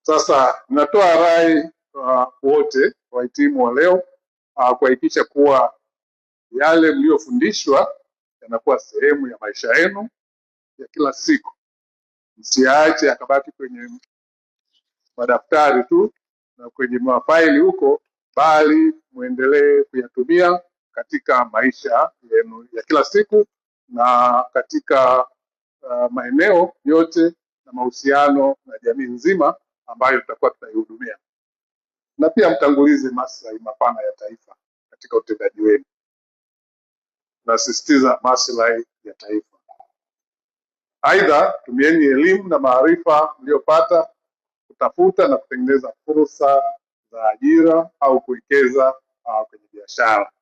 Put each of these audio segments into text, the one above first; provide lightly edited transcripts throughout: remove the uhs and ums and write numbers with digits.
Sasa natoa rai wote wahitimu wa leo kuhakikisha kuwa yale mliofundishwa yanakuwa sehemu ya maisha yenu ya kila siku. Msiache akabaki kwenye madaftari tu na kwenye mafaili huko, bali muendelee kuyatumia katika maisha yenu ya kila siku na katika maeneo yote na mahusiano na jamii nzima ambayo tutakuwa tunaihudumia. Na pia mtangulize maslahi mapana ya taifa katika utendaji wenu. Nasisitiza maslahi ya taifa. Aidha, tumieni elimu na maarifa mliyopata kutafuta na kutengeneza fursa za ajira au kuwekeza kwenye biashara.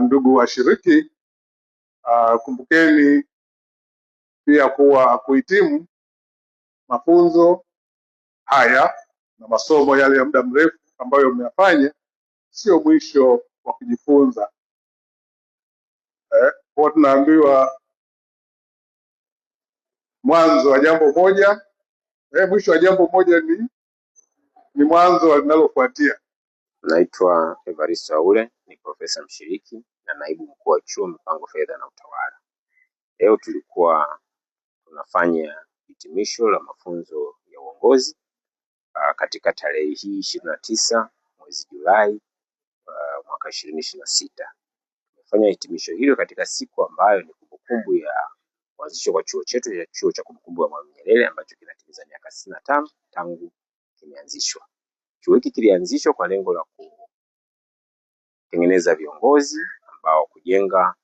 Ndugu washiriki, kumbukeni pia kuwa kuhitimu mafunzo haya na masomo yale ya muda mrefu ambayo mmeyafanya sio mwisho wa kujifunza. Kwa tunaambiwa mwanzo wa jambo moja, mwisho wa jambo moja ni mwanzo wa linalofuatia. Naitwa Evaristo Aule, ni profesa mshiriki na naibu mkuu wa chuo mipango fedha na utawala. Leo tulikuwa tunafanya hitimisho la mafunzo ya uongozi katika tarehe hii 29 mwezi Julai mwaka 2026. Tumefanya hitimisho hilo katika siku ambayo ni kumbukumbu ya kuanzishwa kwa chuo chetu ya chuo cha kumbukumbu ya Mwalimu Nyerere ambacho kinatimiza miaka 65 tangu kimeanzishwa. Chuo hiki kilianzishwa kwa lengo la kutengeneza viongozi ambao kujenga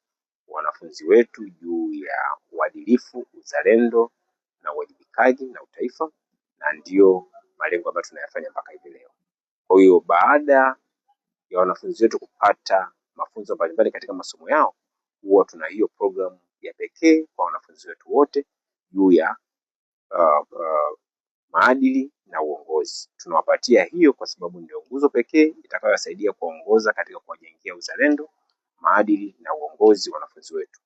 wanafunzi wetu juu ya uadilifu, uzalendo na uwajibikaji na utaifa, na ndio malengo ambayo tunayafanya mpaka hivi leo. Kwa hiyo baada ya wanafunzi wetu kupata mafunzo mbalimbali katika masomo yao, huwa tuna hiyo program ya pekee kwa wanafunzi wetu wote juu ya maadili na uongozi. Tunawapatia hiyo kwa sababu ndio nguzo pekee itakayowasaidia kuongoza katika kuwajengea uzalendo, maadili na uongozi wanafunzi wetu.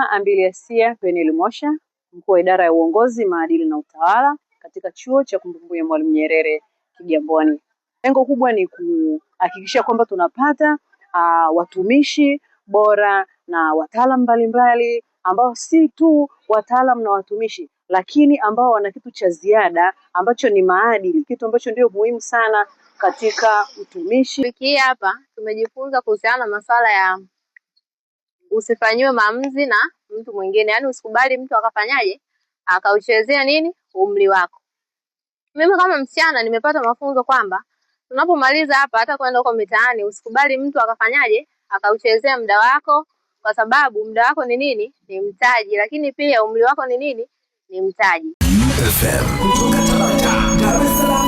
Ambiliasia Penel Mosha, mkuu wa idara ya uongozi, maadili na utawala katika chuo cha kumbukumbu ya Mwalimu Nyerere Kigamboni. Lengo kubwa ni kuhakikisha kwamba tunapata watumishi bora na wataalamu mbalimbali ambao si tu wataalamu na watumishi, lakini ambao wana kitu cha ziada ambacho ni maadili, kitu ambacho ndio muhimu sana katika utumishi. Wiki hii hapa tumejifunza kuhusiana na masuala ya usifanyiwe maamuzi na mtu mwingine, yaani usikubali mtu akafanyaje akauchezea umri wako. Mimi kama msichana nimepata mafunzo kwamba tunapomaliza hapa hata kwenda huko mitaani usikubali mtu akafanyaje akauchezea muda wako, kwa sababu muda wako ni mtaji, lakini pia umri wako ni mtaji. FM kutoka Tabata, Dar es Salaam.